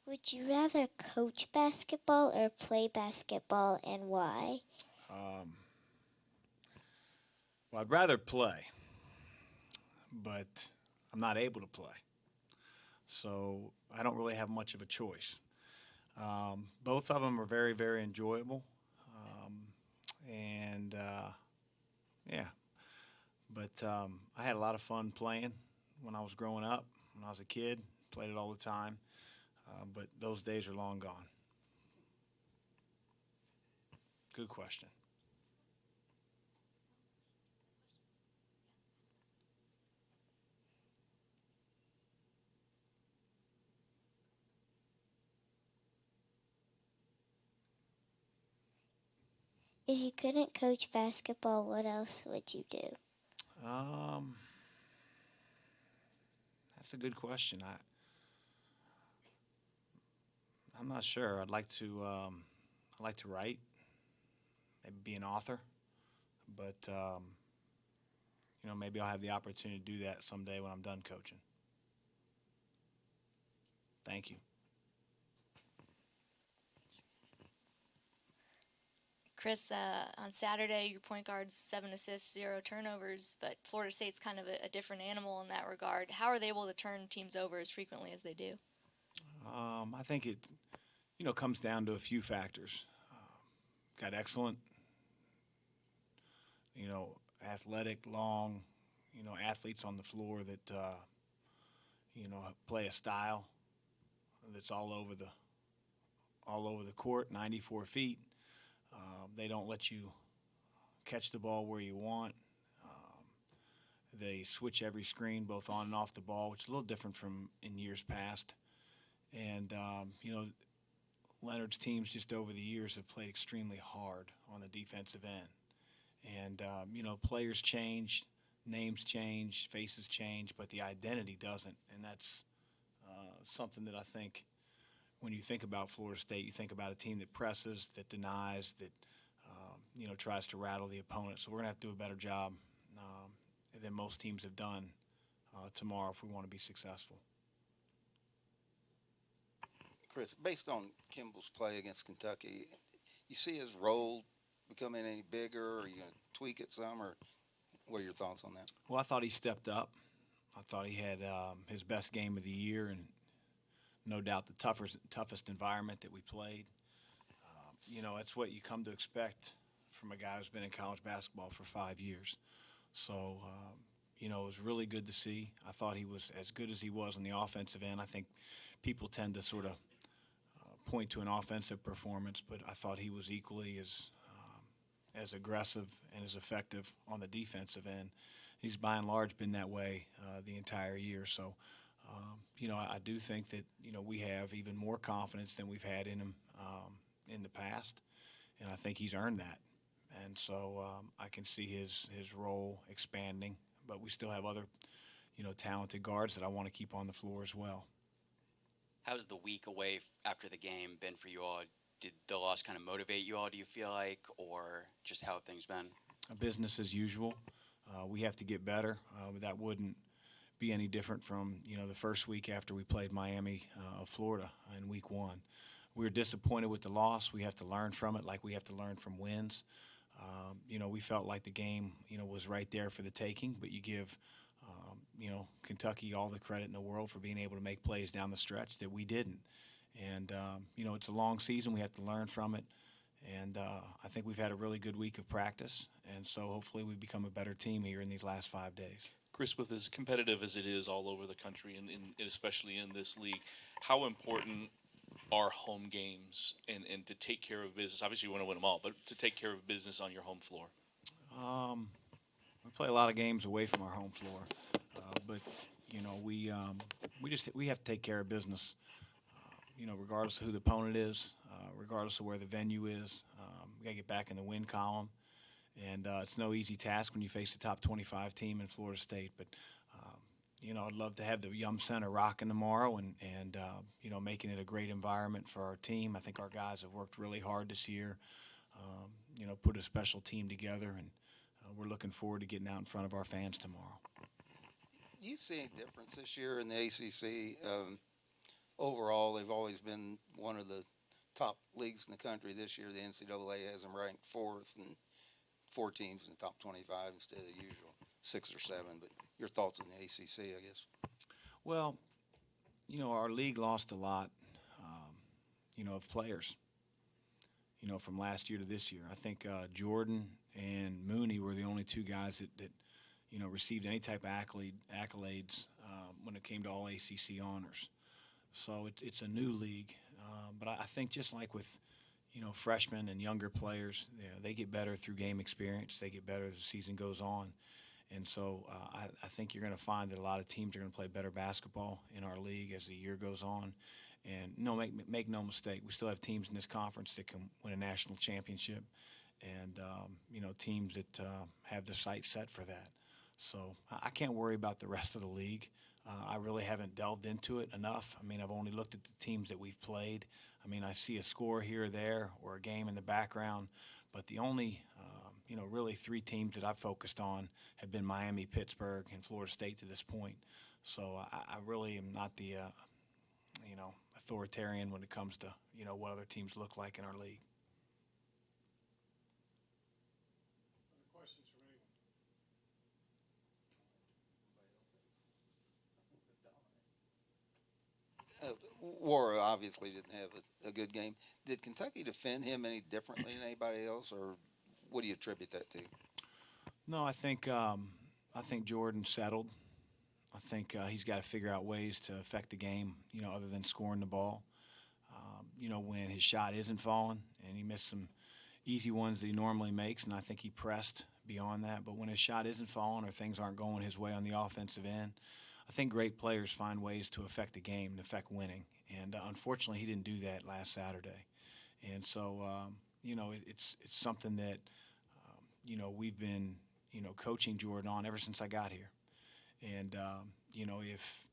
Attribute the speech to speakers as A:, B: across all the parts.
A: Would you rather coach basketball or play basketball, and why?
B: Um, well, I'd rather play, but I'm not able to play. So I don't really have much of a choice. Both of them are very, very enjoyable. Um, and yeah, but I had a lot of fun playing when I was growing up. When I was a kid, played it all the time. But those days are long gone. Good question.
A: If you couldn't coach basketball, what else would you do?
B: Um, that's a good question. I'm not sure. I'd like to write, maybe be an author, but maybe I'll have the opportunity to do that someday when I'm done coaching. Thank you.
C: Chris, on Saturday, your point guard's 7 assists, 0 turnovers, but Florida State's kind of a different animal in that regard. How are they able to turn teams over as frequently as they do?
B: I think it, comes down to a few factors. Got excellent, you know, athletic, long, athletes on the floor that, play a style that's all over the court, 94 feet. They don't let you catch the ball where you want. They switch every screen, both on and off the ball, which is a little different from in years past. And Leonard's teams just over the years have played extremely hard on the defensive end. And players change, names change, faces change, but the identity doesn't. And that's something that I think when you think about Florida State, you think about a team that presses, that denies, that tries to rattle the opponent. So we're gonna have to do a better job than most teams have done tomorrow if we want to be successful.
D: Chris, based on Kimball's play against Kentucky, you see his role becoming any bigger, or you gonna tweak it some, or what are your thoughts on that?
B: Well, I thought he stepped up. I thought he had his best game of the year, and no doubt the toughest environment that we played. It's what you come to expect from a guy who's been in college basketball for 5 years. So, it was really good to see. I thought he was as good as he was on the offensive end. I think people tend to sort of point to an offensive performance, but I thought he was equally as aggressive and as effective on the defensive end. He's by and large been that way the entire year. So, I do think that we have even more confidence than we've had in him in the past, and I think he's earned that. And so I can see his role expanding, but we still have other talented guards that I want to keep on the floor as well.
E: How's the week away after the game been for you all? Did the loss kind of motivate you all, do you feel like, or just how have things been?
B: Business as usual. We have to get better. That wouldn't be any different from the first week after we played Miami of Florida in week one. We were disappointed with the loss. We have to learn from it, like we have to learn from wins. We felt like the game was right there for the taking, but you give Kentucky all the credit in the world for being able to make plays down the stretch that we didn't. And it's a long season. We have to learn from it. And I think we've had a really good week of practice, and so hopefully we become a better team here in these last 5 days.
F: Chris, with as competitive as it is all over the country, and especially in this league, how important are home games and to take care of business? Obviously, you want to win them all, but to take care of business on your home floor.
B: Um, we play a lot of games away from our home floor, but we have to take care of business. Regardless of who the opponent is, regardless of where the venue is, we got to get back in the win column. And it's no easy task when you face the top 25 team in Florida State. But, I'd love to have the Yum Center rocking tomorrow and making it a great environment for our team. I think our guys have worked really hard this year, put a special team together, and we're looking forward to getting out in front of our fans tomorrow.
D: Do you see any difference this year in the ACC overall, they've always been one of the top leagues in the country. This year, the NCAA has them ranked fourth, and 4 teams in the top 25 instead of the usual 6 or 7. But your thoughts on the ACC, I guess?
B: Well, our league lost a lot, of players, from last year to this year. I think Jordan and Mooney were the only 2 guys that received any type of accolades when it came to all ACC honors. So it's a new league. But I think just like with, freshmen and younger players, they get better through game experience. They get better as the season goes on. And so I think you're going to find that a lot of teams are going to play better basketball in our league as the year goes on. And make no mistake, we still have teams in this conference that can win a national championship, and teams that have the sights set for that. So I can't worry about the rest of the league. I really haven't delved into it enough. I mean, I've only looked at the teams that we've played. I mean, I see a score here or there or a game in the background, but the only really 3 teams that I've focused on have been Miami, Pittsburgh, and Florida State to this point. So I really am not the authoritarian when it comes to what other teams look like in our league.
G: Other questions from anyone?
D: Wara obviously didn't have a good game. Did Kentucky defend him any differently than anybody else, or what do you attribute that to?
B: No, I think Jordan settled. I think he's got to figure out ways to affect the game, other than scoring the ball. When his shot isn't falling, and he missed some easy ones that he normally makes, and I think he pressed beyond that. But when his shot isn't falling or things aren't going his way on the offensive end, I think great players find ways to affect the game and affect winning. And unfortunately, he didn't do that last Saturday. And so, it's something that, we've been, coaching Jordan on ever since I got here. And,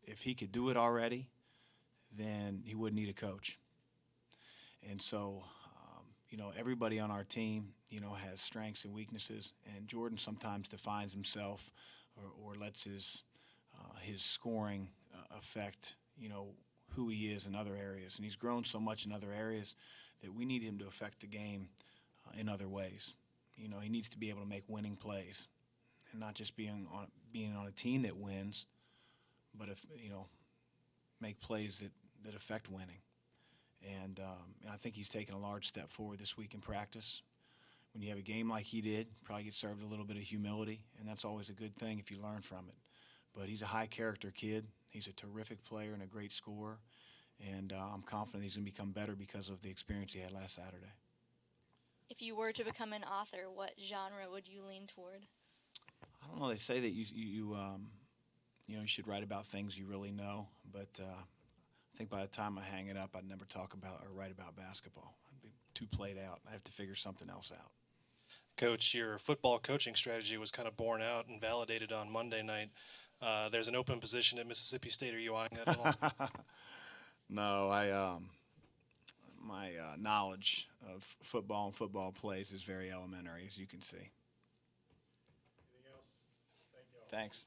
B: if he could do it already, then he wouldn't need a coach. And so, everybody on our team, has strengths and weaknesses. And Jordan sometimes defines himself or lets his scoring affect, who he is in other areas. And he's grown so much in other areas that we need him to affect the game in other ways. He needs to be able to make winning plays and not just being on a team that wins, but make plays that affect winning. And I think he's taken a large step forward this week in practice. When you have a game like he did, probably get served a little bit of humility, and that's always a good thing if you learn from it. But he's a high-character kid. He's a terrific player and a great scorer, and I'm confident he's going to become better because of the experience he had last Saturday.
C: If you were to become an author, what genre would you lean toward?
B: I don't know. They say that you should write about things you really know, but I think by the time I hang it up, I'd never talk about or write about basketball. I'd be too played out. I'd have to figure something else out.
G: Coach, your football coaching strategy was kind of borne out and validated on Monday night. There's an open position at Mississippi State. Are you eyeing that at all?
B: No, my knowledge of football and football plays is very elementary, as you can see.
G: Anything else? Thank you all.
B: Thanks.